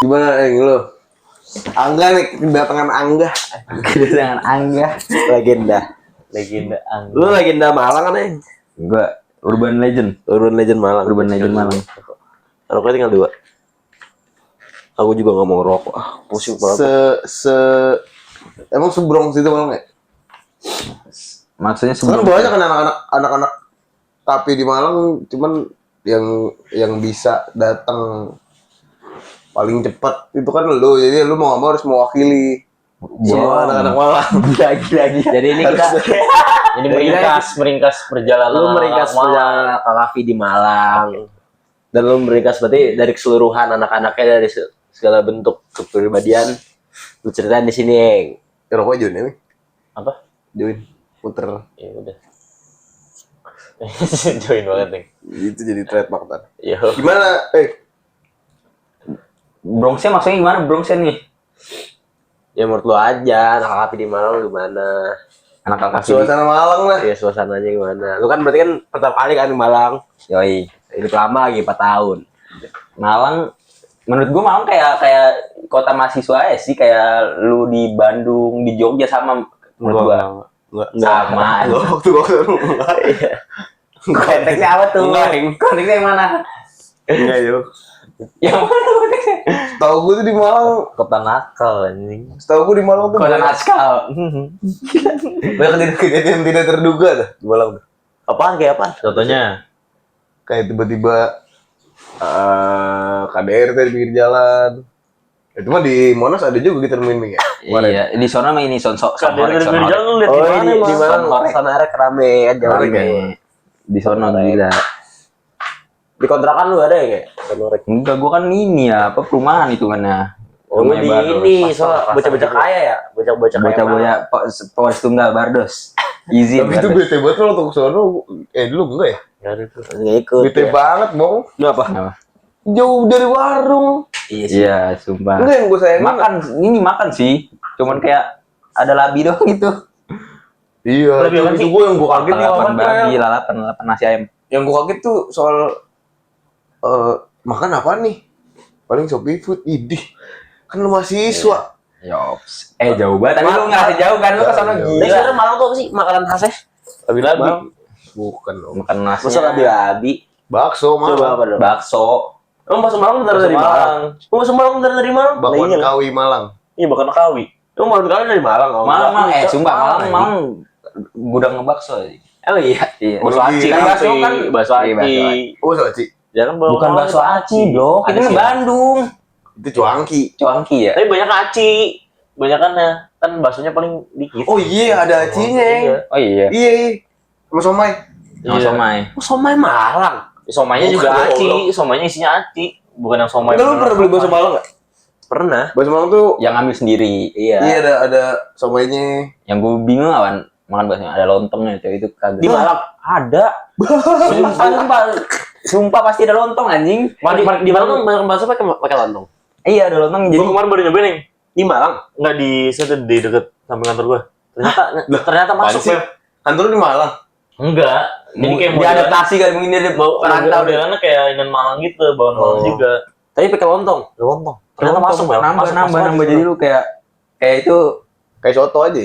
Gimana lu? Angga nih, kedatangan Angga. Kedatangan Angga. Legenda Angga. Lu legenda Malang kan, Gua urban legend Malang. Rokoknya tinggal 2. Aku juga gak mau rokok. Pusing banget. Emang sebrong situ Malang ya? Maksudnya Kan banyak kan anak-anak tapi di Malang, cuman yang bisa datang paling cepat itu kan lu. Jadi lu mau gak mau harus mewakili semua anak-anak Malang. Gila. Jadi ini kita Ini meringkas perjalanan. Lu meringkas perjalanan Kakafi di Malang. Dan lu meringkas berarti dari keseluruhan anak-anaknya, dari segala bentuk kepribadian. Lu ceritain di sini, Eng. Rokok Jun ini. Apa? Join puter. Ya udah. Join banget nih. Itu jadi trademark kan. Yo. Gimana? Bronxnya maksudnya gimana Bronxnya nih? Ya menurut lu aja, anak Kakafi di Malang gimana? Anak Kakafi. Suasana Malang lah. Iya, suasananya gimana? Lu kan berarti kan pertama kali kan di Malang. Yoi. Hidup lama lagi 4 tahun. Malang, menurut gua Malang kayak kota mahasiswa ya sih, kayak lu di Bandung, di Jogja sama menurut gua. Enggak. Sama. Waktu enggak. Konteksnya apa tuh? Konteksnya yang mana? Enggak, yuk. Yang mana konteksnya? Tahu gue tuh di Malang. Kota nakal anjing. Tahu gue di Malang tuh Kota naskal. banyak kejadian tidak terduga dah di Malang. Apaan kayak apa? Contohnya Kayak tiba-tiba KDRT di pinggir jalan. Itu mah di Monas ada juga gitu nemuin ya. Iya, di sana mah ini sonsorek. jalan lihat Oh, di mana di emang? mana? Sana arek rame kan jalan kayak. Di sana gila. Di kontrakan lu ada ya kayak? Sonorek. Enggak, gua kan ini ya, apa perumahan hitungannya. Oh, Rumahnya di Bardos. ini soal bocah-bocah kaya ya? Bocah-bocah kaya. Bocah-bocah Polres Tunggal Bardos. Izin. Tapi itu bete banget lo untuk sono. Dulu enggak ya? Enggak ada tuh. Enggak ikut. Bete banget, Bong. Kenapa? Jauh dari warung. Iya, sumpah. Enggak yang gue sayangin. Makan sih. Cuman kayak ada labi doang gitu. Iya, Lebih apa itu sih? gue yang gue kaget nih Lalapan awalnya. babi, lalapan nasi ayam. Yang gue kaget tuh soal makan apa nih? Paling Shopee Food. Idih. Kan lu mahasiswa. Yops. Jauh banget. Tapi lu ngerasa jauh kan, lu kesana Jauh. gila. Sekarang Malang tuh apa sih makanan khasnya? Labi-labi. Bukan dong. Makan nasi. Masa labi-labi? Bakso Coba Malang. apa dong? Bakso. Emang bakso Malang bener dari Malang. Bakso Malang bener dari Malang. Bakwan Lah, iya. Kawi Malang. Iya bakwan kawi. Emang bakwan kawi dari Malang. Malang, sumpah Malang gudang ngebakso. Oh iya. Iya. Bakso aci Kan bakso kan bakso Iya, bakso aci. aci. Oh, Soci. Jangan Bukan bakso aci, Bro. Ada Itu sih. Bandung. Itu cuangki. Cuangki ya? Tapi banyak aci. Banyakannya kan baksonya paling dikit. Oh iya, ada acinya. Iya. Oh iya. Iya. Sama somai. Sama somai. Oh, somai Malang. Somainya Bukan, juga aci, goblok. somainya isinya aci. Bukan yang somai. Enggak, lu pernah beli bakso Malang enggak? Pernah. Bakso Malang tuh Yang ambil sendiri. iya ada somainya. Yang gue bingung awan makan bakso ada lontongnya coy, itu kagak. Di Malang Ada. Sumpah pasti ada lontong anjing. Di Malang banyak bakso pakai lontong. Iya, ada lontong jadi. Gua kemarin baru nyobain nih. Di Malang enggak di situ di deket samping kantor gua. Ternyata masuk sih. ya. Kantor di Malang. Enggak. Jadi kayak diadaptasi kan mungkin dia mau perantau deh. modelannya kayak Inan Malang gitu, bawaan Malang juga. Tapi pakai lontong. Lontong. Ternyata masuk ya. Nambah jadi lu kayak itu Kayak soto aja.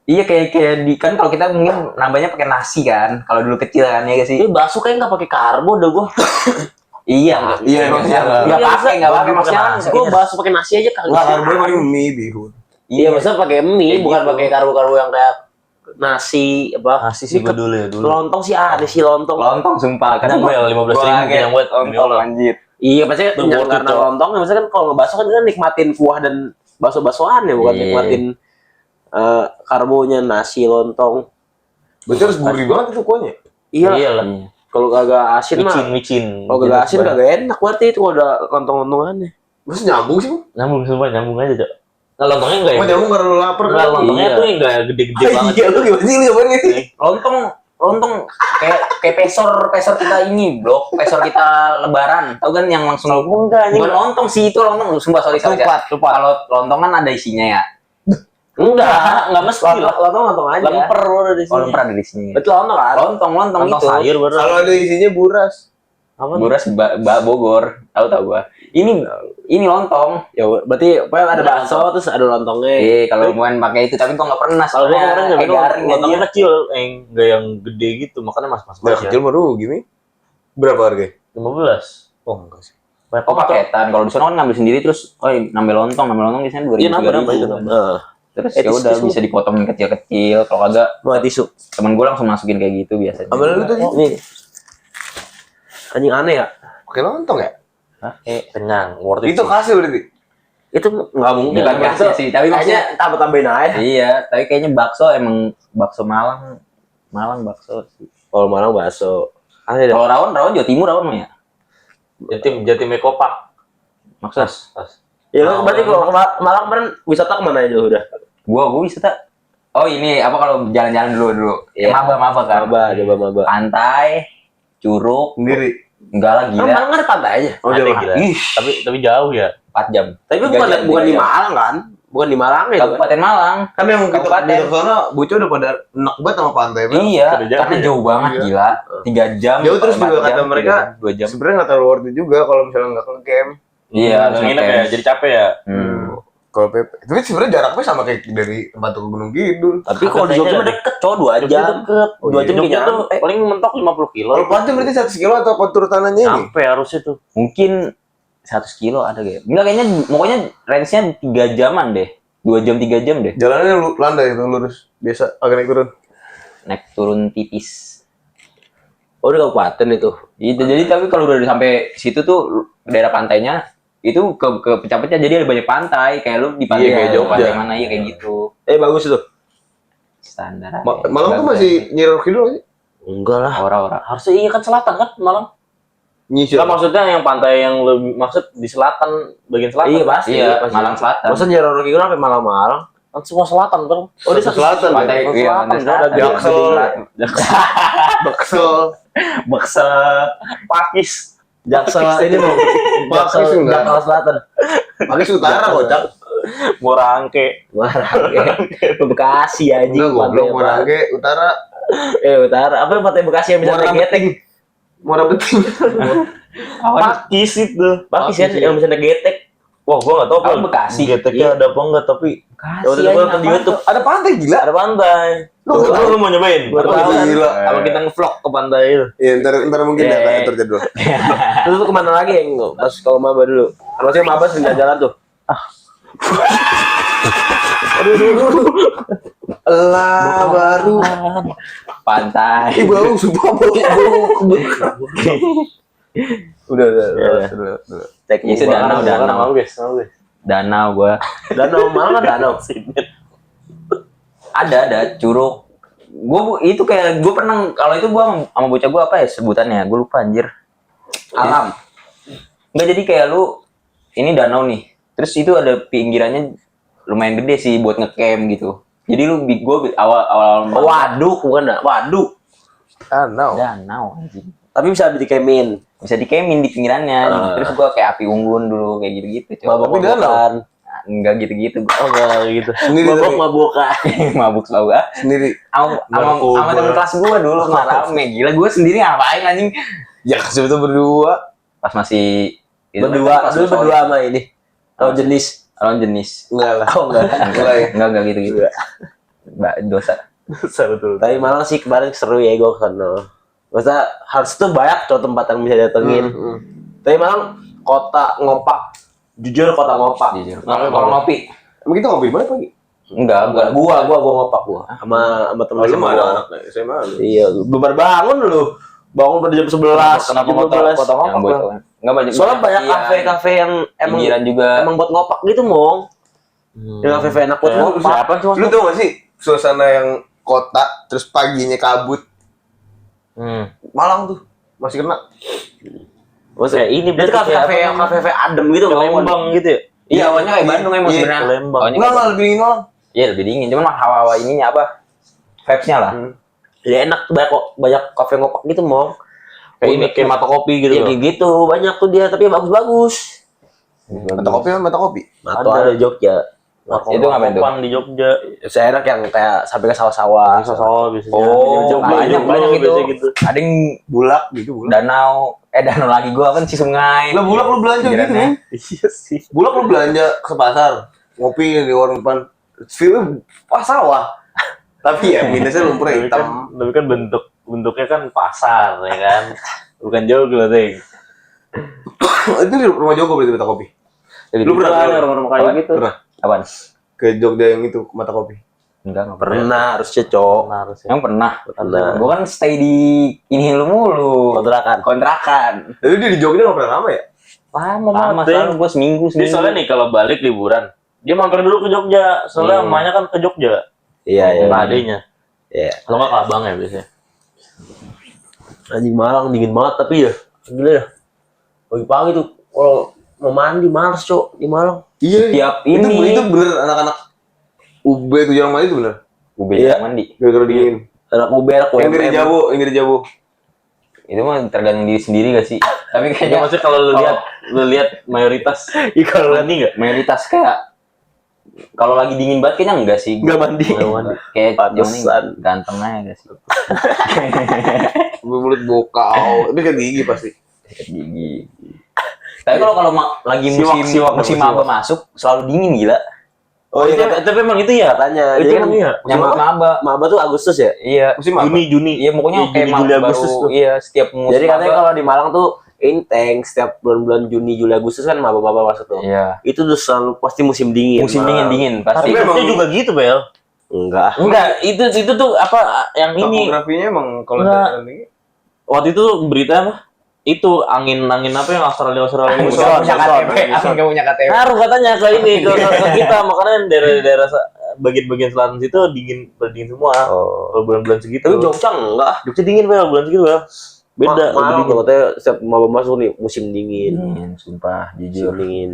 iya kayak di kan kalau kita mungkin nambahnya pakai nasi kan kalau dulu kecil kan ya gak sih? Ini bakso kayak enggak pakai karbo dah gua. Iya, emang enggak pakai maksudnya kan Gua bakso pakai nasi aja kagak. Enggak, karbo paling mie bihun. Iya, maksudnya pakai mie, Kayak bukan gitu. pakai karbo-karbo yang kayak nasi apa? Nasi sih gua dulu ya dulu. Lontong sih ada sih lontong. lontong sumpah kan Nyambel 15.000 yang buat lontong anjir. Iya, maksudnya Itu yang worth it, karena Cok. lontong, maksudnya kan kalau ngebakso kan kita nikmatin kuah dan bakso-baksoan ya, bukan Iya. nikmatin karbonya nasi lontong. Berarti harus gurih banget itu kuahnya. Iya. Iyalah. Kalau kagak asin mah. Micin. Kalau kagak asin kagak enak berarti itu kalau ada lontong-lontongannya. Terus nyambung sih, Bang. Nyambung sumpah, nyambung aja, Cok. Nah, lontongnya enggak ya? Oh, nyambung karena lu lapar. Enggak, kan? lontongnya Iya. tuh enggak gede-gede banget. Iya, lu gimana sih? Lu cobain nggak sih? Lontong kayak pesor kita ini blok pesor kita lebaran tahu kan yang langsung Enggak, bukan lontong sih itu lontong sumpah sorry Tupat. kalau lontong kan ada isinya ya enggak mesti lah. Lontong aja. Lemper udah di oh sini. lemper ada isinya Betul lontong kan? lontong Lontong itu sayur baru. Kalau ada isinya buras. Apa? Buras Bogor. Tahu gua. Ini lontong. Ya berarti apa ada bakso terus ada lontongnya. Kalau mau pakai itu tapi kok nggak pernah Kalau gua kemarin soalnya nyobain garing lontongnya aja. kecil, enggak yang gede gitu, makanya mas-mas Udah kecil mah rugi nih. Berapa harganya? 15. Oh enggak sih. Banyak Oh paketan. Kalau di sana kan ngambil sendiri terus nambah lontong biasanya 2.000. Iya, nambah itu. Terus Eh, ya udah tisu. bisa dipotong kecil-kecil. Kalau kagak Mau tisu. temen gue langsung masukin kayak gitu biasanya. Ambil lu tuh Nih. Anjing aneh ya. pakai lontong ya? Kenyang, worth it. Itu khasnya berarti. Itu nggak mungkin. Bukan khasnya sih, tapi maksudnya kayaknya tambah-tambahin aja. iya, tapi kayaknya bakso emang bakso Malang. Malang bakso sih. Kalau Malang bakso. Aneh dah. Kalau rawon Jawa Timur rawon mah ya. Jatim Kopak. Maksud Ya lu berarti kalau ke Malang kemarin wisata kemana aja udah? gua bisa tak. Oh ini apa kalau jalan-jalan dulu. Iya. Maba kan. Maba. Pantai, Curug, Sendiri. enggak lah Kan gila. Malang kan ada pantai aja. Oh, Ada jauh. gila. Ih, Tapi jauh ya. 4 jam. Tapi 3 bukan jam, bukan 3 di jam. Malang kan? Bukan di Malang itu. Kan? Kabupaten Malang. Kan yang kita Kabupaten. di sana bocah udah pada enak banget sama pantai. Bang. Iya, Sudah jauh karena ya? jauh banget Iya. gila. 3 jam. Jauh terus 4 juga kata jam, mereka, 2 jam. Sebenarnya nggak terlalu worth it juga kalau misalnya nggak ngecamp. Iya, Nggak nginep ya, jadi capek ya. Kalau PP, tapi sebenarnya jaraknya sama kayak dari tempat ke Gunung Kidul. Tapi kalau di Jogja mah deket, cowok 2 Jogja jam. deket. Oh, 2 iya. jam Jogja kayak tuh nyampe. paling mentok 50 kilo. Kalau pantai berarti 1 kilo atau kontur tanahnya ini? Sampai harusnya tuh. Mungkin 100 kilo ada kayak. Enggak kayaknya pokoknya range-nya 3 jaman deh. 2 jam 3 jam deh. Jalannya landai itu lurus. Biasa agak naik turun. Naik turun tipis. Oh, di kabupaten itu. Gitu. Jadi tapi kalau udah sampai situ tuh daerah pantainya itu ke pecah-pecah jadi ada banyak pantai kayak lu di pantai Iya, kayak Jogja. pantai mana ya kayak gitu. Bagus itu. Standar aja. Malang tuh masih nyiror kidul nggak sih? Enggak lah. ora-ora. Harusnya iya kan selatan kan Malang. Nyisir. Nah, maksudnya yang pantai yang lu maksud di selatan, bagian selatan. Iya, pasti. Iya, pasti. Malang Selatan. Masa nyeror gitu sampai Malang-Malang? Kan semua selatan, Bang. Oh, di selatan. Pantai Selatan, iya, selatan, pantai ada selatan. Jaksel. Baksel. Baksa, Pakis. Jaksel ini mau. Pakis enggak. Jakarta Selatan. Pakis utara kocak. Morangke. Bekasi aja. Enggak goblok Morangke utara. Utara. Apa yang pantai Bekasi yang bisa Muara naik getek? Muara Beting. Pakis itu. Pakis kan yang bisa naik getek. Wah, gua enggak tahu Oh, Bekasi. Geteknya ada apa enggak, tapi Bekasi. Ya udah gua nonton di YouTube. Ada pantai gila. ada pantai. Lu mau nyobain? Gua tahu. Gila. Kalau kita ngevlog ke pantai itu. Iya, ntar mungkin Iya. ya ntar jadwal. Terus lu kemana lagi yang pas kalau maba dulu? Kan maksudnya maba sering jalan tuh. Lah baru. Pantai. Ih bau, sumpah bau. Udah. Cek Itu danau. Mau guys, mau guys. Danau gua. Danau Malang kan danau. Ada curug. Itu kayak gue pernah kalau itu gue sama bocah gue apa ya sebutannya? Gue lupa anjir. Alam. Enggak jadi kayak lu ini danau nih. Terus itu ada pinggirannya lumayan gede sih buat ngecamp gitu. Jadi gue awal Waduk bukan dah. Waduk. Danau. danau anjing. Tapi bisa dikemin. Bisa dikemin di pinggirannya. Terus gue kayak api unggun dulu kayak gitu-gitu. Tapi danau. Enggak gitu-gitu. Oh, enggak gitu. Sendiri tapi. Mabok-mabokan. Mabuk selalu ah. Sendiri. Sama temen kelas gue dulu nggak rame gila gue sendiri ngapain anjing Ya kasih itu berdua. pas masih itu Berdua, kan pas dulu masih berdua sama ini. Lawan jenis. lawan jenis Enggak lah. Oh enggak. Enggak ya. enggak gitu mbak dosa Betul. Tapi Malang sih kemarin seru ya gue kesana. Maksudnya harus tuh banyak tuh tempat yang bisa datengin. Tapi Malang kota ngopak. Jujur kota ngopak. jujur kalau ngopi Emang kita ngopi mana pagi? enggak bukan Gua ngopak gua. Sama temen Lu SMA mah gua. anak SMA lu. Iya, belum baru bangun lu. Bangun pada jam 11. Kenapa jam kota 12. kota yang ngopak? buat Bang? enggak banyak Soalnya banyak iya. kafe-kafe yang pinggiran juga emang buat ngopak gitu, Mong. Yang kafe enak buat ngopak. Siapa sih? Lu tau gak sih suasana yang kota terus paginya kabut. Malang tuh masih kena. Maksudnya ini itu berarti kayak kafe yang apa kafe adem gitu, Mong. Lembang gitu ya? iya awalnya kayak Bandung emang Iya, sebenarnya Lembang. Awalnya Enggak kayak- lebih dingin Malang. iya lebih dingin cuman hawa-hawa ininya apa vibes-nya lah Ya enak banyak kafe ngopak gitu, Mong. Kayak ini kayak mata kopi gitu. Ya kayak gitu, banyak tuh dia tapi bagus-bagus. Mata kopi. Atau ada Jogja. Itu ngapain tuh? Kopan di Jogja. Saya enak yang kayak sampai ke sawah-sawah. Sawah biasanya. Oh, Jogja, banyak Jogja, banyak itu. biasanya gitu. Ada yang Bulak gitu, bulak. danau lagi gua kan si sungai. Lah bulak lu belanja gitu Pinggirannya. nih. Iya sih. Bulak lu belanja ke pasar, ngopi di warung depan. Film pas sawah. Tapi ya minusnya lumpur hitam. Tapi kan bentuknya kan pasar ya kan. Bukan Jogja, Ting. Itu di rumah Joko berarti mata kopi. Jadi Lu pernah Ada rumah-rumah kayak gitu. Pernah apaan? ke Jogja yang itu mata kopi. Enggak Pernah harusnya cok. Benar sih. Yang pernah. Pernah. Gua kan stay di ini lu mulu. Kontrakan. Tapi dia di Jogja nggak pernah lama ya? Lama Ting. selalu gua seminggu. Dia soalnya nih kalau balik liburan, dia mampir dulu ke Jogja. Soalnya emaknya kan ke Jogja. Iya iya. Sama adenya. Iya. Kalau nggak ke abang ya biasanya. Anjing Malang dingin banget tapi ya gila ya. Pagi-pagi tuh kalau mau mandi males cok di Malang. Iya. Tiap Itu ini. bener anak-anak UB itu jarang mandi itu bener. UB Iya. mandi. Gara-gara dingin. Anak UB anak Yang dari UMM. Jawa, yang dari Jawa. Itu mah tergantung diri sendiri gak sih? Tapi Ya, kayaknya maksudnya kalau lu lihat mayoritas Iya kalau mandi nggak? mayoritas kayak kalau lagi dingin banget kayaknya enggak sih. nggak mandi. Kayak Pantesan. Joni ganteng aja gak sih? Mulut bokau. Ini kan gigi pasti. Sikat gigi. Tapi kalau lagi Siwak, musim maba masuk selalu dingin gila. Oh iya Tapi emang itu ya. katanya. Itu Jadi kan emang iya. Nyambut maba. maba tuh Agustus ya. Iya. Musim apa? Juni. Iya pokoknya Iya, kayak Juni, Juli, baru Agustus tuh. iya setiap musim Jadi katanya maba. kalau di Malang tuh inteng setiap bulan-bulan Juni, Juli, Agustus kan maba-maba masuk tuh. Iya. Itu tuh selalu pasti musim dingin. Musim Malang. dingin pasti. Tapi memang- itu juga gitu, Bel. Enggak. Enggak, itu tuh apa yang ini Topografinya emang kalau Enggak. dataran tinggi. waktu itu tuh berita apa? Itu angin apa yang Australia Aku muson. punya KTP, aku nggak punya KTP. Ngaruh katanya ke ini ke kita makanya daerah bagian selatan situ dingin semua. Oh. Kalau bulan-bulan segitu. Tapi Jogja enggak. Jogja dingin Bel, bulan segitu Bel. Beda lebih Malang dingin. tuh katanya setiap maba masuk nih musim dingin. Dingin, sumpah, Musim jujur. dingin.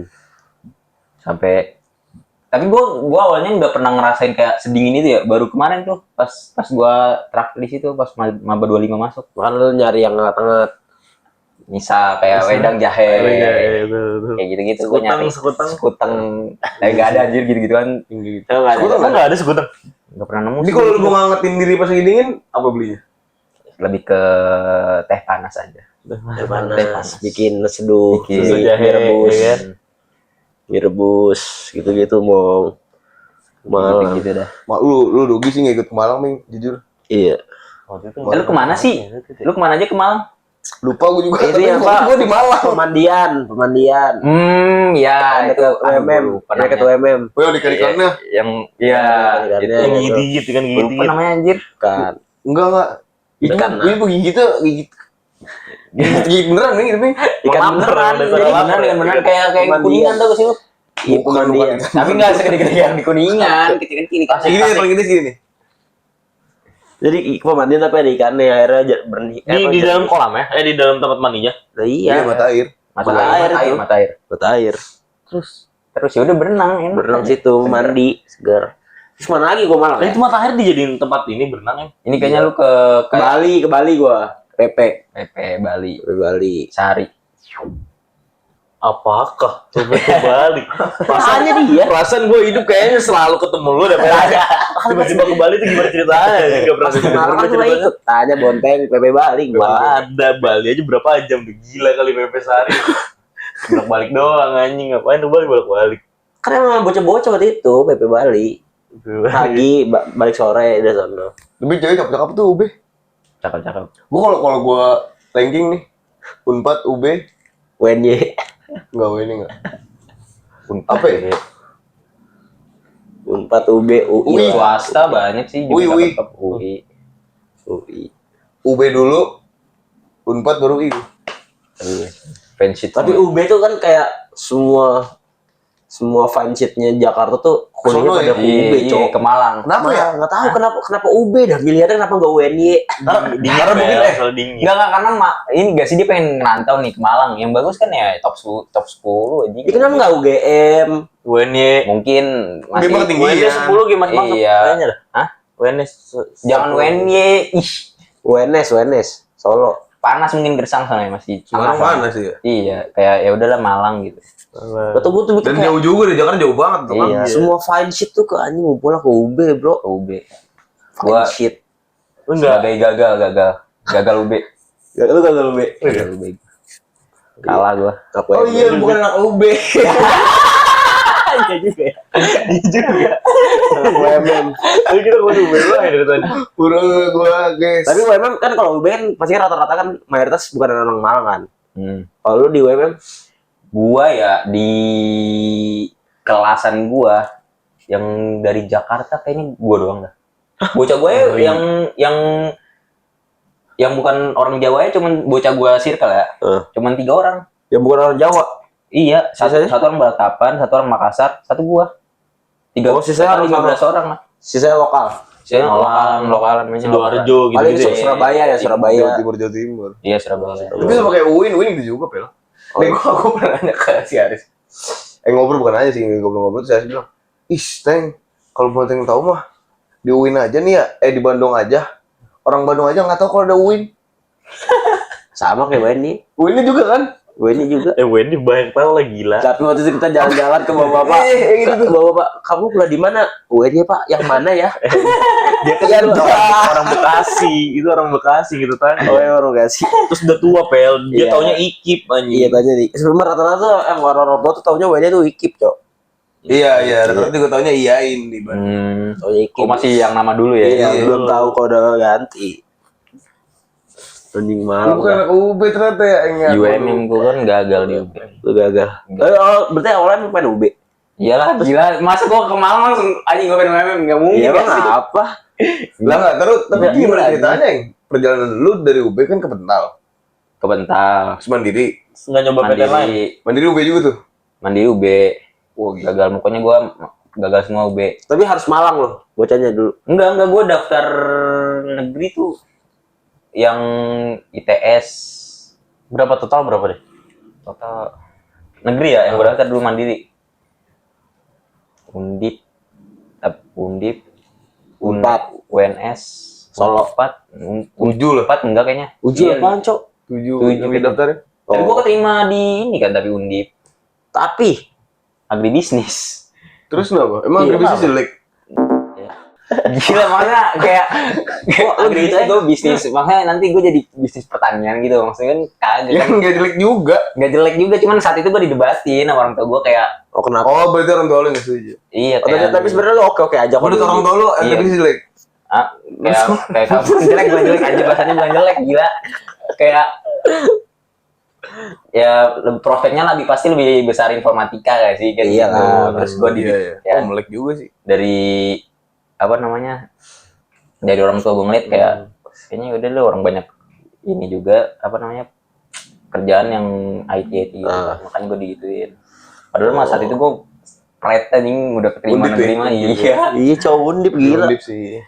Sampai tapi gua awalnya nggak pernah ngerasain kayak sedingin itu ya. Baru kemarin tuh pas gua terakhir di situ pas maba 25 masuk. Makanya lu nyari yang hangat-hangat. Misal kayak wedang jahe. Betul. Kayak gitu-gitu gua nyari. Sekutang. Enggak ada anjir gitu-gitu kan. Enggak ada. Enggak ada sekutang. Enggak pernah nemu. Jadi sih. kalau lu mau ngangetin diri pas lagi dingin, apa belinya? Lebih ke teh panas aja. Teh panas, bikin seduh, Bikin Susu jahe, rebus, ya kan? mie rebus, gitu-gitu mau Malang. Gitu dah. Lu dogi sih nggak ikut ke Malang, Ming, jujur. Iya. Lu kemana sih? Lu kemana aja ke Malang? Lupa gue juga. Itu yang Tapi gua di Malang. Pemandian. Ya itu UMM, dekat UMM. Oh, yang di karikannya. yang iya Karikannya. itu Yang gigit-gigit kan lupa gigit-gigit. namanya anjir. Kan. Enggak. Itu Ikan, ini gigit tuh gigit. Gigit beneran, Ming, itu, Ming. Ikan Lapar, beneran. udah Jadi lapar. Beneran dengan beneran kayak Pemandian. kuningan tau gak sih lu? Iya, pemandian. Tapi nggak segede-gede yang di kuningan, kecil-kecil kan. Segini paling gede segini nih. Jadi pemandian tapi ada ikannya akhirnya berhenti. Di dalam kolam ya? Di dalam tempat mandinya. Nah, Iya, iya. mata air. Mata Mata air air, itu. mata air. Mata air. Terus ya udah berenang enak. Berenang situ mandi segar. Terus mana lagi gua Malang? Nah, Ya? itu matahari dijadiin tempat ini berenang ya? Ini kayaknya lu ke Ke Bali gua. PP Bali, Bali. Sari. Apakah? Coba balik. Tanya dia. Perasaan gue hidup kayaknya selalu ketemu lu deh. Tiba-tiba ke Bali itu gimana ceritanya? Gak pernah Malang kan cuma ikut. Tanya Bonteng PP Bali gua. Ada Bali aja berapa jam tuh gila kali PP sehari. Bolak-balik doang anjing ngapain tuh balik. Karena emang bocah-bocah waktu itu PP Bali. Pagi balik sore udah sono. Lebih cewek cakep-cakep tuh UB. Cakep-cakep. Gua kalau gua ranking nih, Unpad UB UNY. enggak ini enggak. Unpad Apa ya? Unpad UB UI. UI. Swasta banyak sih UI. cakep-cakep. UI. UI. UB dulu, Unpad baru UI. Fansheet. Tapi UB tuh kan kayak semua fansheetnya Jakarta tuh Sono kuningnya ya? pada ke UB, Iya, cowok. ke Malang. Kenapa ya? Nggak tahu kenapa UB dah miliarnya kenapa nggak UNY? Dingin Karena mungkin, soal dingin. Enggak karena ini gak sih dia pengen ngerantau nih ke Malang. Yang bagus kan ya top 10 aja. Ya kenapa nggak UGM? UNY. Mungkin masih Memang tinggi. UNY 10 gimana masuk Iya. kayaknya dah. Hah? UNY Jangan UNY. Ih, UNS Solo. panas mungkin gersang sana masih. Semarang mana sih ya? Iya, kayak ya udahlah Malang gitu. Betul betul Dan jauh juga deh, Jakarta jauh banget tuh kan. Iya. Semua fine shit tuh ke anjing ngumpulnya ke UB, bro. UB. Fine Gua shit. sebagai gagal UB. Lu gagal UB. Gagal UB. Kalah gua. Oh iya, lu bukan anak UB. Iya juga ya. UMM. Lu kira gua udah bela ya dari tadi. Kurang gua, guys. Tapi UMM kan kalau UB kan pasti rata-rata kan mayoritas bukan orang Malang kan. Kalau lu di UMM Gua ya di kelasan gua yang dari Jakarta kayaknya gua doang dah. Bocah gue yang bukan orang Jawa ya, cuman bocah gua circle ya. Cuman 3 orang. ya bukan orang Jawa. Iya, Sisanya? satu orang Balikpapan, satu orang Makassar, satu gua. Oh, sisanya orang 15 orang lah. Sisanya lokal. Saya Malang, lokalan macam Sidoarjo Paling gitu-gitu ya. Surabaya ya, Surabaya. Jawa Timur. Iya, Surabaya. Tapi sama kayak Uin gitu juga, Pel. Nih gua pernah nanya ke si Aris. Ngobrol bukan aja sih, ngobrol terus saya bilang, "Ih, Teng, kalau mau Teng tahu mah di Uin aja nih ya, di Bandung aja. Orang Bandung aja nggak tahu kalau ada Uin." Sama kayak Wendy. Uinnya juga kan? Wendy juga. Wendy banyak tau lah gila. Tapi waktu itu kita jalan-jalan ke bapak-bapak. Bapak-bapak, kamu kuliah di mana? Wendy Pak, yang mana ya? Dia kan orang Bekasi, itu orang Bekasi gitu kan. Oh ya orang kasih. Terus udah tua Pel, dia Iya. taunya Ikip anjing. Iya tanya nih. Sebenarnya rata-rata orang-orang tua tuh taunya Wendy tuh Ikip, Cok. Iya, rata-rata gue taunya iyain di Bandung. Taunya Ikip. Kok masih yang nama dulu ya? Iya, belum tahu kalau udah ganti. Anjing Lu malam. bukan anak UB ternyata ya, enggak. UMM gua kan gagal di UB. Lu gagal. Berarti awalnya main UB. Iyalah, gila. Masa gua ke Malang langsung anjing gua pengen UMM, enggak mungkin. Iya bang, sih. apa? Lah enggak, terus tapi Enggak, gimana gila, ceritanya, Eng? Perjalanan lu dari UB kan ke Bental, Kebental. terus mandiri. Nggak nyoba PTN lain. Mandiri, Mandiri UB juga tuh. mandiri UB. Wah, gila. Gagal, pokoknya gua gagal semua UB. Tapi harus Malang loh, bocahnya dulu. Enggak, gua daftar negeri tuh yang ITS Berapa total berapa deh? total negeri ya, yang gua daftar dulu mandiri. Undip, Unpad. UNS, Solo. 4, 7 lah. 4 enggak kayaknya. Uji Iya, apaan, Cok? 7 Tujuh yang gitu. daftarnya. Tapi Oh. gua keterima di ini kan, tapi Undip Tapi agribisnis. Terus kenapa? Emang Iya, agribisnis jelek? Gila, makanya kayak agribisnis gue bisnis, makanya nanti gue jadi bisnis pertanian gitu, maksudnya kan kagak Ya kan, enggak jelek juga. nggak jelek juga, cuman saat itu gue didebatin sama orang tua gue kayak Oh kenapa? Oh, berarti orang tua lu nggak setuju. iya Oh, kayak tapi sebenarnya lu oke-oke aja. Menurut orang tua lu agribisnis jelek. kayak kamu bukan jelek aja, bahasanya bukan jelek, gila kayak ya prospeknya lebih pasti lebih besar informatika gak sih kan Iya gitu. lah, Terus gue di ya, Oh, melek juga sih. dari apa namanya, dari orang tua gue ngeliat kayak kayaknya udah lu orang banyak ini juga apa namanya kerjaan yang IT gitu. Makanya gue digituin, padahal mah saat itu gue pride anjing udah keterima Undip ya? negeri mah. Iya, Iya, cowok Undip gila. Undip sih.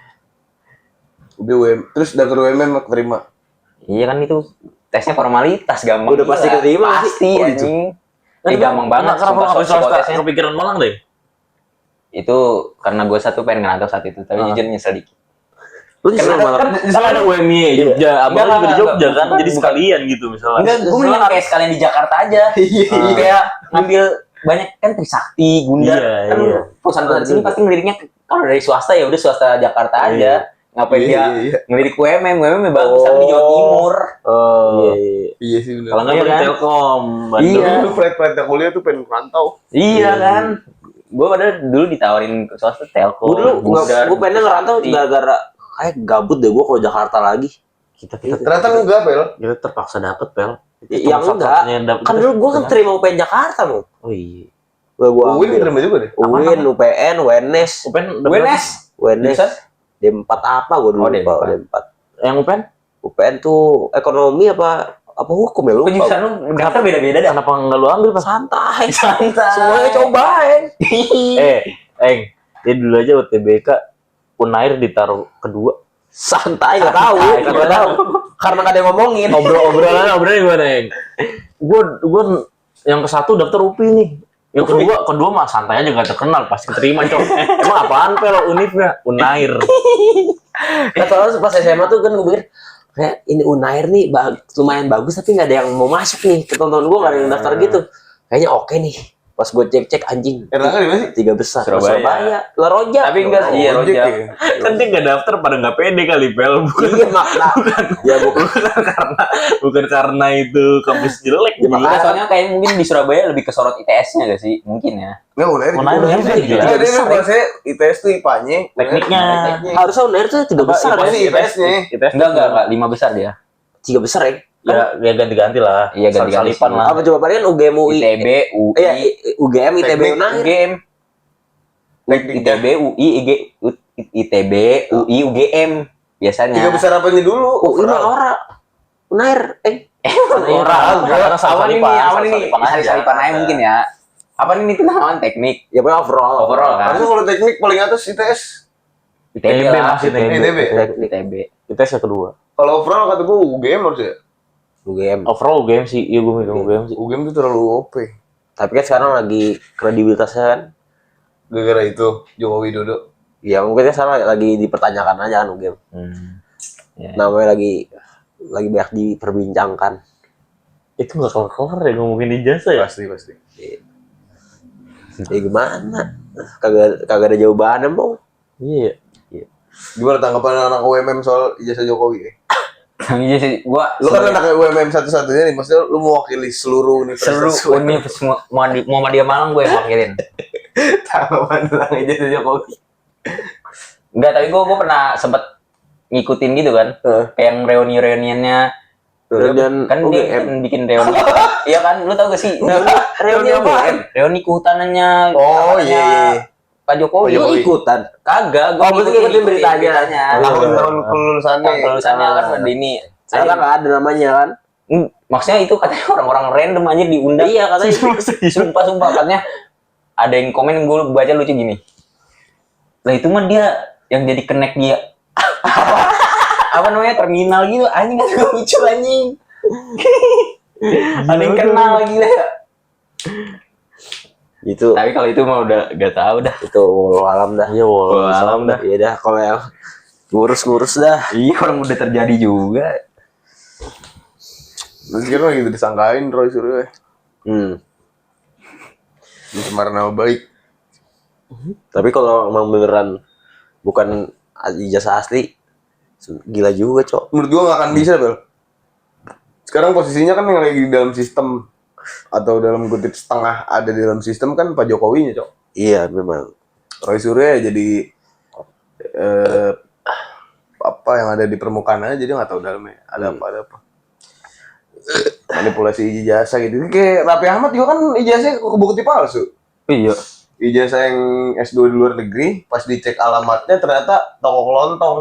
UB UM. Terus daftar UMM keterima. iya kan itu tesnya formalitas, gampang. Udah pasti gila. keterima sih. Pasti Oh, gitu. anjing. Gampang banget. Kenapa sumpah, nggak swasta? psikotesnya. Kepikiran Malang deh. Itu karena gue satu pengen ngerantau saat itu, tapi jujur nyesel dikit. Lu di sana malah. Misalnya ada UMY Jogja, abang Enggak, juga di enggak, Jogja enggak. kan, jadi Bukan. sekalian gitu misalnya. Enggak, gue mendingan kayak sekalian di Jakarta aja. Kayak ngambil banyak kan Trisakti, Gundar, Iya, kan iya. perusahaan-perusahaan di sini pasti ngeliriknya kalau dari swasta ya udah swasta Jakarta aja. Ngapain dia ngelirik UMM ya bagus tapi di Jawa Timur. Oh. Iya sih benar. Kalau nggak Iya dari kan? Telkom, Bandung. Iya. Lu pride kuliah tuh pengen merantau. Iya kan. Gue padahal dulu ditawarin ke swasta Telkom. Gue dulu Gundar, gue pengen ngerantau Trisakti. gara-gara kayak gabut deh gue kalau Jakarta lagi. Kita Ternyata enggak, Pel. kita terpaksa dapet Pel. Yang enggak. Kan dulu gue kan terima UPN Jakarta mau. Oh iya. Gua UIN diterima juga deh. UIN, UPN, UNS, UPN UNS. UNS. D4 apa gue dulu Oh, lupa, D4. D4. Yang UPN? UPN tuh ekonomi apa hukum ya lupa. Penjurusan lu daftar beda-beda dah. Kenapa nggak lu ambil pas? Santai. Santai. Semuanya cobain. Eng, dia dulu aja UTBK Unair ditaruh kedua. Santai nggak tahu, nggak tahu. Karena nggak ada yang ngomongin. Obrolannya gimana, Eng? Gue yang ke satu daftar UPI nih. Yang kedua mah santai aja nggak terkenal, pasti keterima cok. Emang apaan Pel univnya? Unair. Nah, soalnya pas SMA tuh kan gue pikir kayak ini Unair nih lumayan bagus tapi nggak ada yang mau masuk nih ke tonton gue nggak ada yang daftar gitu. Kayaknya oke nih. Pas gue cek anjing. Erlangga di mana sih? 3 besar. Surabaya. La Roja. Tapi enggak sih, iya Ojek Rojak. ya? Kan dia nggak daftar pada nggak pede kali Pel. Iya makna. Ya bukan. Bukan karena itu kampus jelek. Ya, Enggak, makanya- soalnya kayaknya mungkin di Surabaya lebih kesorot ITS-nya gak sih? Mungkin ya. Nggak, Unair Unair juga. juga gila. Nggak, dia bahasanya ITS tuh IPA-nya. Tekniknya. Harusnya Unair tuh 3 besar Apa kan? sih IPS-nya? Enggak, 5 besar dia. 3 besar ya. Ya ganti-ganti lah. Iya, ganti-ganti Salipan sih. lah. Apa coba paling UGM UI? ITB, Iya, UI, UGM, ITB, Teknik, Unair. UGM, Tekniknya. ITB, UI, ITB, UI, UGM biasanya. 3 besar apanya dulu? UI mah ora. Unair, Orang Awan ini, awan ini, salipan aja. salipan aja mungkin ya. Apa ini tentang awan teknik? ya pokoknya overall. Overall kan? Harusnya kalau teknik paling atas ITS. ITB ITB lah. masih ITB. ITB. ITB. Itu yang kedua. Kalau overall kata gue UGM harusnya. UGM. Overall game sih, iya gue megang game sih. UGM tuh terlalu OP. Tapi kan sekarang lagi kredibilitasnya kan. Gara-gara itu Joko Widodo. Ya mungkin sekarang lagi dipertanyakan aja kan UGM. Ya. Namanya lagi banyak diperbincangkan. Itu nggak kelar ya ngomongin ijazah ya. Pasti. Ya gimana? Kagak ada jawabannya mau. Iya. Gimana tanggapan anak UMM soal ijazah Jokowi? Iya sih, gua Lu kan anak UMM satu-satunya nih, maksudnya lu mewakili seluruh seluruh universitas. universitas Muhammadiyah Malang gue yang wakilin. Tanggapan tentang ijazah Jokowi. Enggak, tapi gue pernah sempet ngikutin gitu kan. Kayak yang reuniannya Dan kan dia kan bikin reuni. Iya kan, lu tau gak sih? reuni apaan? Reuni kehutanannya. Oh, kamarnya iya. Pak Jokowi. Lu ikutan. Kagak, Oh, berarti ngikutin beritanya. Tahun-tahun kelulusannya. Tahun kelulusannya kan ada ini. Sekarang nggak ada namanya kan? Maksudnya itu katanya orang-orang random aja diundang. Iya katanya. Sumpah katanya ada yang komen gue baca lucu gini. Lah itu mah dia yang jadi connect dia. Apa namanya terminal gitu anjing kan lucu anjing. Ada yang kenal lagi lah. Itu Tapi kalau itu mah udah gak tahu dah. itu walau alam dah. Iya, walau alam dah. Iya dah kalau yang ngurus dah. Iya orang udah terjadi juga. Terus sekarang lagi disangkain Roy Suryo. Pencemaran nama baik. Tapi kalau emang beneran bukan ijazah asli, gila juga cok. Menurut gua nggak akan bisa, Bel. Sekarang posisinya kan yang lagi di dalam sistem atau dalam kutip setengah ada di dalam sistem kan Pak Jokowinya, Cok. Iya memang. Roy Suryo ya jadi apa yang ada di permukaan aja, jadi nggak tahu dalamnya ada apa. Manipulasi ijazah gitu. Kayak Raffi Ahmad juga kan ijazahnya kebukti palsu. Iya. Ijazah yang S2 di luar negeri, pas dicek alamatnya ternyata toko kelontong.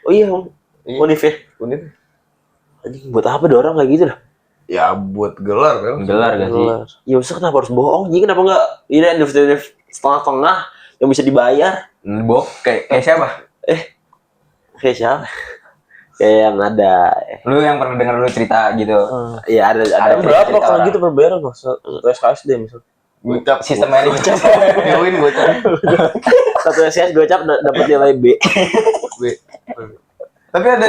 Oh iya, Iya. Unif ya. Unit. Anjing buat apa ada orang kayak gitu dah? Ya buat gelar, Bel. Gelar gak sih? Ya maksudnya kenapa harus bohong? Jadi kenapa nggak ini universitas setengah-setengah yang bisa dibayar? Kayak siapa? Kayak siapa? Kayak yang ada. Lu yang pernah dengar lu cerita gitu. Iya ada. Ada Berapa cerita kalau orang. gitu per barrel mas? SKSD misal. Gocap. Sistemnya ini Join gocap. Satu SKS gocap dapat nilai B. Tapi ada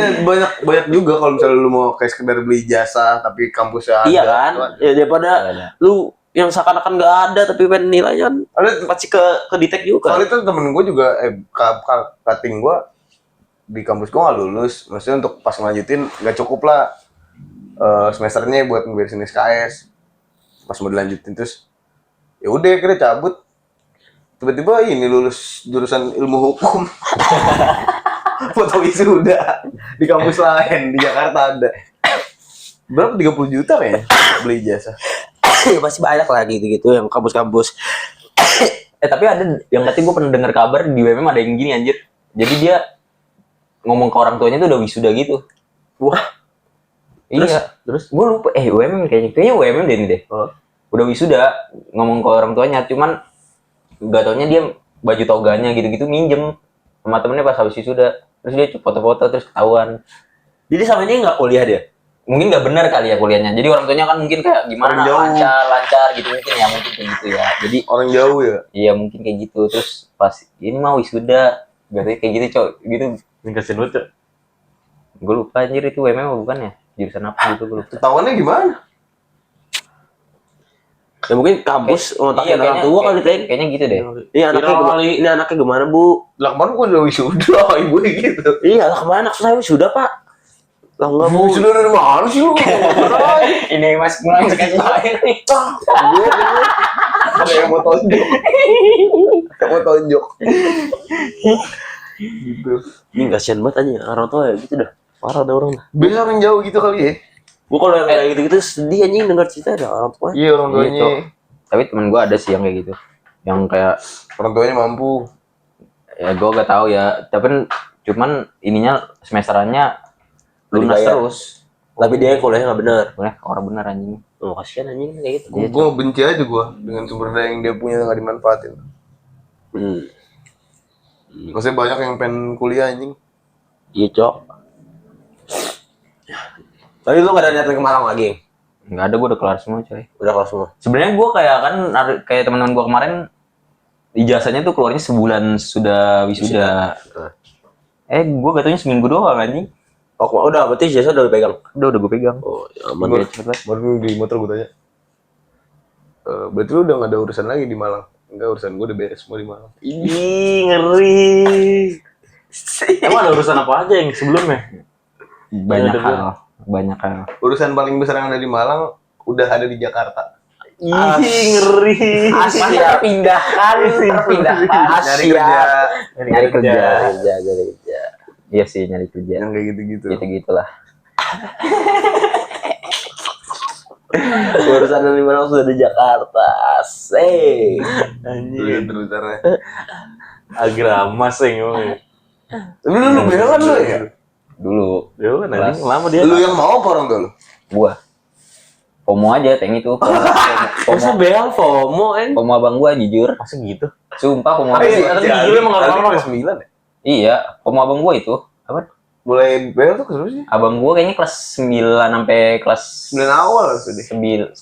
banyak juga kalau misalnya lu mau kayak sekedar beli jasa tapi kampusnya ada. Iya kan? Ya daripada lu yang seakan-akan nggak ada tapi pengen nilainya kan Ada pasti ke detect juga. soalnya itu temen gue juga cutting gue di kampus gue nggak lulus, maksudnya untuk pas ngelanjutin nggak cukup lah semesternya buat ngeberesin SKS. Pas mau dilanjutin terus ya udah akhirnya cabut, tiba-tiba ini lulus jurusan ilmu hukum. Foto wisuda di kampus lain di Jakarta ada berapa 30 juta kayaknya beli jasa. Ya, pasti banyak lah gitu yang kampus-kampus. tapi ada yang katanya gue pernah dengar kabar di UMM ada yang gini anjir. Jadi dia ngomong ke orang tuanya tuh udah wisuda gitu. Wah. Iya. Terus gue lupa UMM kayaknya UMM deh ini deh. Udah wisuda ngomong ke orang tuanya, cuman gak taunya dia baju toganya gitu-gitu minjem sama temennya pas habis wisuda. Terus dia foto-foto terus ketahuan. Jadi sama ini nggak kuliah dia? Mungkin nggak benar kali ya kuliahnya. Jadi orang tuanya kan mungkin kayak gimana Orang jauh. lancar gitu mungkin kayak gitu ya. Jadi Orang jauh ya. iya mungkin kayak gitu. Terus pas ini mau wisuda katanya kayak gitu cok gitu. Ningkatin lu tuh. Gue lupa anjir itu UMM bukan ya? Jurusan apa gitu gue lupa. Ketahuannya gimana? Ya mungkin kampus ngontakin orang tua kali Teng. Kayaknya gitu deh. Ini anaknya gimana Bu? Lah kemarin gua udah wisuda, ibu gitu. Iya lah kemana anak saya sudah Pak. Lah enggak Bu. Wisuda dari mana sih lu? Ini Mas mulai sekali nih. Ada yang mau tonjok. Yang mau tonjok. Gitu. Ini kasihan banget aja orang tua ya gitu dah. Parah ada orang dah. Biasa orang jauh gitu kali ya. Gua kalau yang kayak gitu-gitu sedih anjing denger cerita ada orang tua. Iya orang tuanya. Gitu. Tapi temen gue ada sih yang kayak gitu. Yang kayak Orang tuanya mampu. ya gue gak tahu ya. Tapi cuman ininya semesterannya lunas Dibayar. terus. Tapi dia kuliahnya enggak benar. Boleh orang bener anjing. Oh, kasihan anjing kayak gitu. Gue benci aja gue dengan sumber daya yang dia punya nggak dimanfaatin. Maksudnya banyak yang pengen kuliah anjing. Iya, Cok. Tapi lu gak ada niatan ke Malang lagi? Nggak ada, gue udah kelar semua coy. Udah kelar semua? Sebenarnya gue kayak kan kayak teman-teman gue kemarin ijazahnya tuh keluarnya sebulan sudah wisuda. Gue gatunya seminggu doang anjing. Oh, udah, berarti jasa udah dipegang? Udah gue pegang. Oh, ya, aman ya. Baru di motor gue tanya. Berarti lu udah gak ada urusan lagi di Malang? Enggak, urusan gue udah beres semua di Malang. Ih, ngeri. Emang ada urusan apa aja yang sebelumnya? Banyak Ada hal. Banyak hal. Urusan paling besar yang ada di Malang udah ada di Jakarta. Ih, ngeri. Asia terpindahkan. Nyari kerja. Nyari kerja. Nyari kerja. Iya sih nyari kerja. Yang kayak gitu-gitu. Gitu-gitulah. Urusan dari Malang sudah di Jakarta. Asik. Anjing. Terusannya. Agrama sih ngomongnya. Tapi lu bela kan lu ya? Dulu Dia kan anjing lama dia. Lu yang mau apa orang tua lu? gua FOMO aja teng itu. Masa beal FOMO FOMO abang gua jujur. Masa gitu? Sumpah FOMO Tapi abang. ada gigi lu emang Tadi normal. kelas 9 ya? Iya, FOMO abang gua itu. Apa? Mulai bela tuh kelas sih? Abang gua kayaknya kelas 9 sampai kelas 9 awal sudah. 11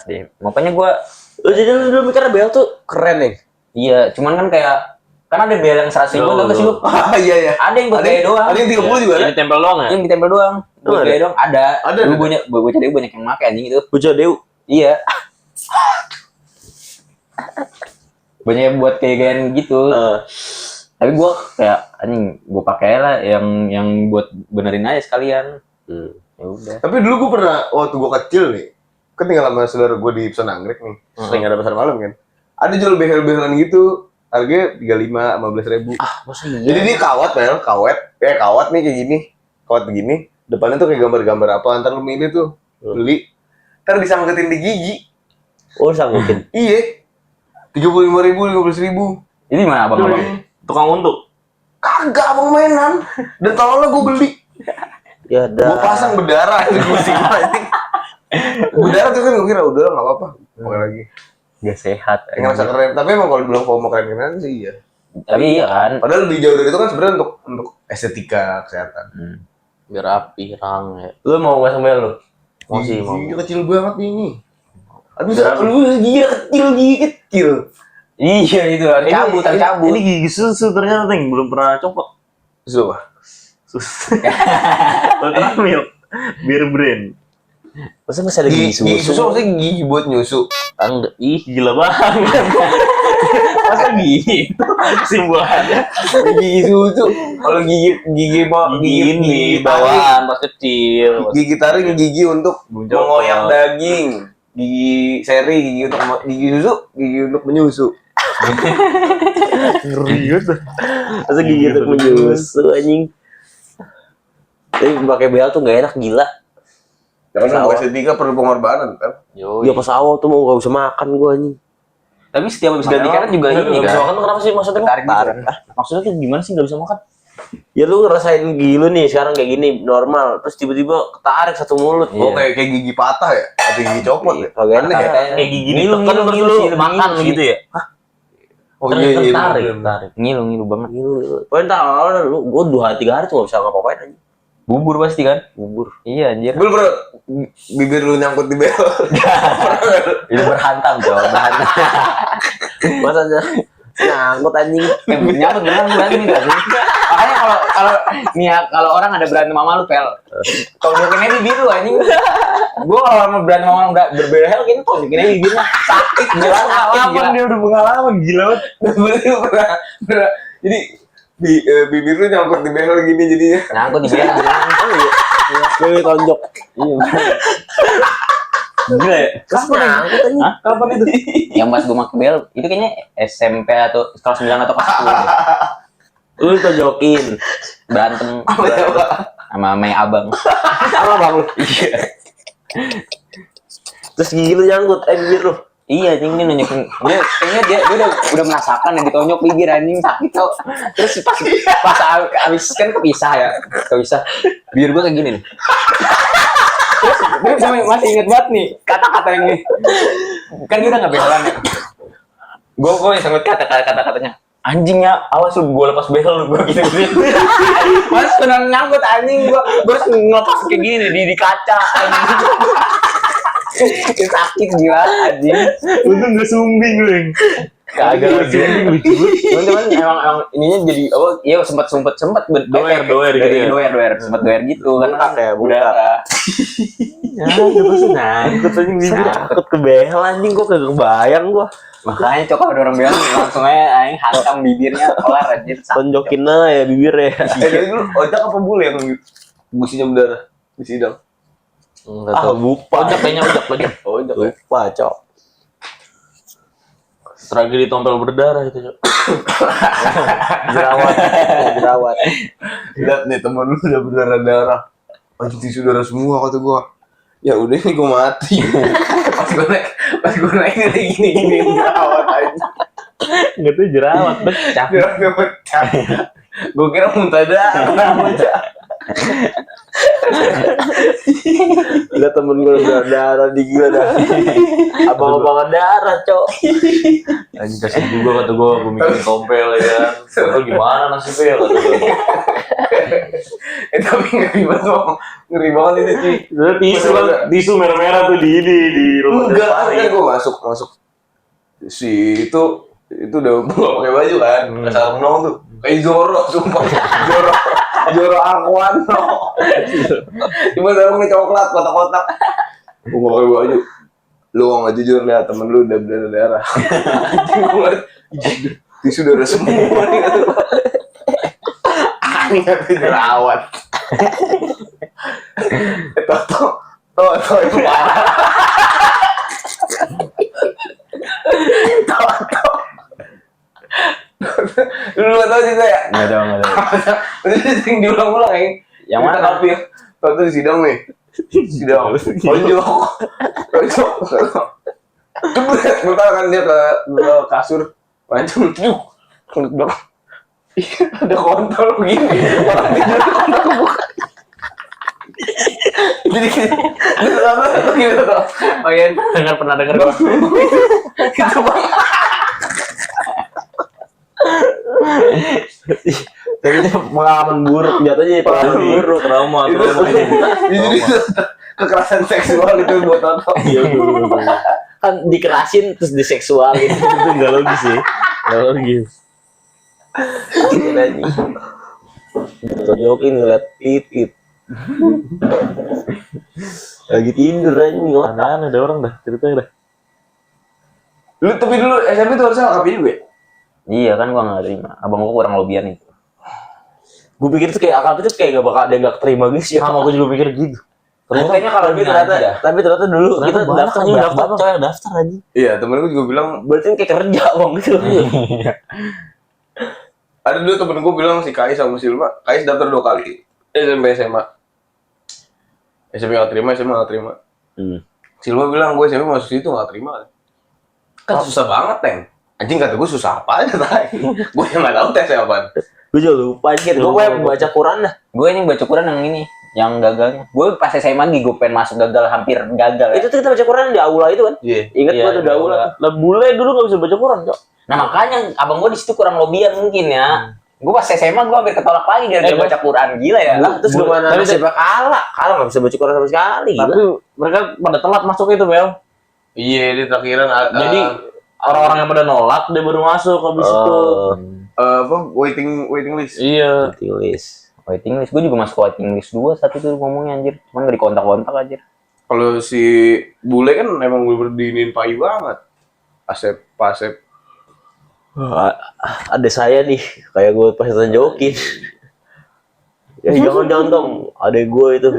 deh. Makanya gua Lu jadi lu dulu mikirnya beal tuh keren nih. iya, cuman kan kayak kan ada bel yang 100.000 tau gak sih lu? Ah iya ya. Ada yang buat gaya doang. Ada yang 30 juga ada. Ini tempel doang ya? Yang ditempel doang. Buat ada? gaya doang ada. Ada, Dulu ada. bocah dia banyak yang make anjing itu. Bocah Dew. Iya. Banyak yang buat kayak gayaan gitu. Tapi gua kayak anjing, gua pakai lah yang buat benerin aja sekalian. Ya udah. Tapi dulu gue pernah waktu gue kecil nih, kan tinggal sama saudara gue di Pesan Anggrek nih, sering ada pasar malam kan. Ada jual behel-behelan gitu, harganya 35-15 ribu. Masa iya? Jadi dia kawat nih kayak gini, kawat begini, depannya tuh kayak gambar-gambar apa, ntar lu milih tuh, beli, ntar disangkutin di gigi. Oh, sanggupin. Iya, 35.000, 15.000. Ini mana abang-abang? Tukang untuk. Kagak abang mainan, dan tolonglah gue beli. Ya Gue dah. pasang berdarah di kursi gue. Berdarah tuh kan gue kira udah nggak apa-apa, pakai lagi. Gak sehat. Ngerasa keren, tapi emang kalau dibilang FOMO keren-keren sih iya. Tapi iya kan. Padahal lebih jauh dari itu kan sebenarnya untuk estetika kesehatan. Biar rapi, rang ya. Lu mau gak sama lu? Mau sih, mau. Gigi kecil banget nih ini. Aduh, lu gigi kecil. Iya itu harus cabut. Ini gigi susu ternyata Teng, belum pernah coba. Susu apa? Susu. Ultramilk. Beer brand. Masa masih ada Gigi gigi susu susu? maksudnya gigi buat nyusu. Enggak. Ih, Gila banget. Masa gitu simbolannya? Gigi susu. Kalau gigi Gini bawaan pas kecil. Gigi taring gigi untuk mengoyak daging. Gigi seri, gigi susu, gigi untuk menyusu. Ngeri banget. masa gigi untuk menyusu anjing. Tapi pakai beal tuh gak enak gila. Karena mau estetika perlu pengorbanan kan. Ya pas awal tuh mau gak bisa makan gua anjing. Tapi setiap habis ganti karet juga ini Bisa kan. makan tuh kenapa sih maksudnya? Tarik Tarik. Maksudnya tuh gimana sih nggak bisa makan? Ya lu ngerasain gigi lu nih sekarang kayak gini normal, terus tiba-tiba ketarik satu mulut. Oh kayak gigi patah ya? Atau gigi copot ya? Kagak enak ya. Kayak gigi Ngilu, ditekan terus ngilu lu sih, lebih makan ngilu sih. gitu ya? Oh iya iya. Tarik, bener. tarik. Ngilu banget. Pokoknya entar awal lu gua 2-3 hari tuh gak bisa ngapa-ngapain anjing. Bubur pasti kan? Bubur. Iya anjir. Belum pernah bibir lu nyangkut di bel. Itu berhantam coy, berhantam. Masanya Nyangkut anjing. Nyambut beneran berantem itu anjing. Makanya kalau orang ada berantem sama lu pel, tonjokin aja bibir lu anjing. Gua kalau sama berantem sama orang berbeda hal gini tonjokin aja bibirnya sakit gila Pengalaman dia udah pengalaman gila banget. Bener. Jadi bibir lu nyangkut di behel gini jadinya. nyangkut di bibir. Gue tonjok. Gila ya. Terus nyangkut anjing. Hah? Kapan itu? Yang pas gua pakai bel itu kayaknya SMP atau kelas 9 atau kelas 10. Lu tonjokin. Berantem sama Mei Abang. Apa bang lu? Iya. Terus gigi lu nyangkut, bibir lu. Iya, anjing dia nunjukin. Dia kayaknya dia udah merasakan yang ditonjok bibir anjing sakit tau. Terus pas abis kan kepisah. Bibir gua kayak gini nih. Terus masih inget banget nih kata-kata yang ini. Kan dia udah enggak behelan ya. Gua sangat kata-katanya. Anjingnya, awas lu gua lepas behel lu gua gitu. Mas benar nyangkut anjing gua ngelepas kayak gini nih di kaca anjing. Sakit gila anjing. Untung gak sumbing lu yang. Kagak Sumbing lucu banget. Teman-teman emang ininya jadi iya sempat Doer gitu ya. doer sempat doer gitu kan Kayak udah Ya, terus nyangkut anjing bibir. Takut ke behel anjing, gua kagak kebayang gua. makanya cok kalau ada orang bilang langsung aja aing hantam bibirnya kelar anjir sakit. Tonjokin aja bibirnya. Jadi dulu ojek apa bule yang businya berdarah di sidang? Enggak tahu. Lupa. Ojek kayaknya ojek. Ojek. Lupa, Cok. Tragedi tompel berdarah itu, Cok. Jerawat. Lihat nih temen lu udah berdarah-darah. Anjing tisu darah semua kata gua. Ya udah ini gua mati. pas gua naik kayak gini jerawat aja. Enggak tuh jerawat, pecah. Jerawatnya pecah. Gua kira muntah darah pecah. Lihat temen gue berdarah di gila dah. Abang-abangan darah, Cok. Anjing kasih juga kata gua mikirin tompel ya kan. Tompel gimana nasibnya kata gua. Tapi ngeri banget ini cuy. Tisu merah-merah tuh di rumah. Enggak, kan gue masuk si itu udah pakai baju kan, dasar menong tuh, kayak Zoro, sumpah Zoro Aquano, cuma sarungnya coklat kotak-kotak, gue nggak pakai baju, lu nggak jujur lihat temen lu udah berdarah, tisu darah semua nih kata gue, aneh kata jerawat, Toto itu parah. Lu gak tau cerita ya? Nggak tahu. Itu sering diulang-ulang ya. Yang mana? Tapi waktu di sidang nih. Sidang. Tonjok. Jebret. Bentar kan dia ke kasur. Pancung. Kulit belakang. Ada kontol begini. Orang tidur di kontol kebuka. Jadi gitu tuh. Pernah dengar gua. Itu bang. Tapi itu pengalaman buruk jatuhnya, pengalaman buruk. Trauma. Jadi kekerasan seksual itu buat Toto. Kan dikerasin terus diseksualin. Itu enggak logis sih. Enggak logis. Tonjokin ngeliat titit. Lagi tidur anjing. Aneh ada orang dah ceritanya dah. Lu tapi dulu SMP tuh harusnya LKP juga ya? Iya kan gua nggak terima. Abang gua kurang lobian itu. Gue pikir tuh kayak akal itu kayak gak bakal ada yang gak terima guys ya. Sama aku juga pikir gitu. Kayaknya kalau Tapi ternyata dulu kita daftarnya daftar coy, daftar aja. Iya, temen gue juga bilang, Berarti kayak kerja bang gitu. ada dulu temen gue bilang si Kais sama Silma, Kais daftar 2 kali. SMP SMA. SMP gak terima, SMA gak terima. Silma bilang, gue SMP masuk situ gak terima. Kan susah banget, Teng. Anjing kata gue susah apa aja tadi. Gue yang gak tau tesnya apaan. Gue juga lupa aja. Gue pengen baca Quran dah. Gue ini baca Quran yang ini, yang gagalnya. Gue pas SMA lagi gue pengen masuk gagal, hampir gagal. Ya. Itu tuh kita baca Quran di aula itu kan? Iya. Ingat Iya, gua tuh di di aula. aula. Lah bule dulu gak bisa baca Quran, Cok. Nah makanya abang gue di situ kurang lobian mungkin ya. Gue pas SMA gue hampir ketolak lagi gara-gara baca Quran, gila ya. Lah terus gimana Tapi nasibnya Kala gak bisa baca Quran sama sekali. Tapi Gila. mereka pada telat masuk itu, Bel. Iya, di terakhiran Jadi orang-orang yang pada nolak dia baru masuk habis itu. Apa waiting list. Iya. Tulis. Waiting list. Gue juga masuk waiting list 2 saat itu ngomongnya anjir. Cuman gak dikontak-kontak anjir. Kalau si bule kan emang bener-bener diinin payu banget. Pasep. Ada saya nih, kayak gue pas tunjukin. Ya jangan dong, ada gue itu.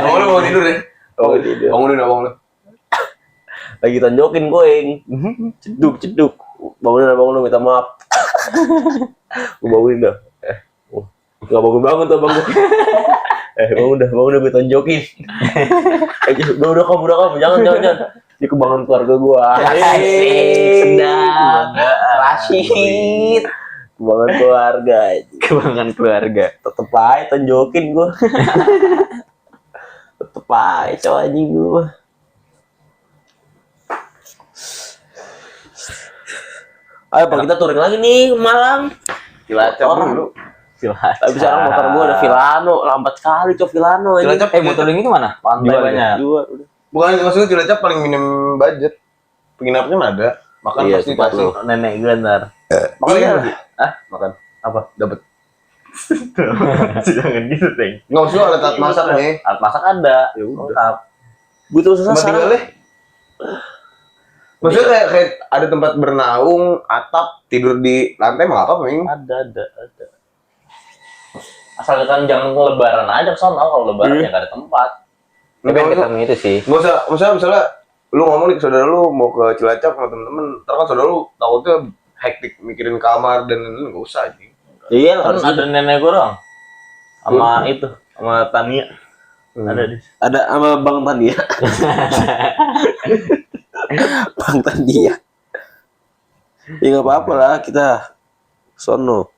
Bangun lu mau tidur deh. Bangun tidur. Bangun lu. Lagi tonjokin gue ceduk. Bangun lu minta maaf. Gue bangunin dah. Gak bangun tuh bang gue. Bangun gue tonjokin. Udah kamu, jangan. Ini kebangun keluarga gue. Sedap. Rashid. Kebangun keluarga. Kebanggaan keluarga. Tetep aja tonjokin gue. Tetep aja cowok anjing gue. Ayo Pak, kita touring lagi nih ke Malang. Cilacap Orang. dulu. Tapi sekarang motor gue ada Vilano, lambat sekali cok Vilano ini. Cilacap Motor ini mana? Pantai banyak. Dua udah. Bukan maksudnya Cilacap paling minim budget. Penginapannya mah ada. Makan Iya, pasti tempat kasih. lu. Nenek gue ntar. Makan Iya. kan? Makan. Apa? Dapat. Jangan gitu, Teng. Nggak maksudnya ada tempat masak nih. Alat masak ada. Ya udah. Lengkap. Butuh susah Tempat sekarang. tinggalnya. Maksudnya kayak ada tempat bernaung, atap, tidur di lantai mah apa Ming? Ada. Asalkan jangan lebaran aja sono, kalau lebaran ya gak ada tempat. Tapi yang ketemu itu sih. Nggak usah, misalnya lu ngomong nih ke saudara lu mau ke Cilacap sama temen-temen, ntar kan saudara lu takutnya hektik mikirin kamar dan lain-lain, nggak usah aja. Iya, Kan harus ada nenek gue dong. Sama itu, sama Tania. Ada di. ada sama Bang Tania. Bang Tania. Ya nggak apa-apa lah kita sono.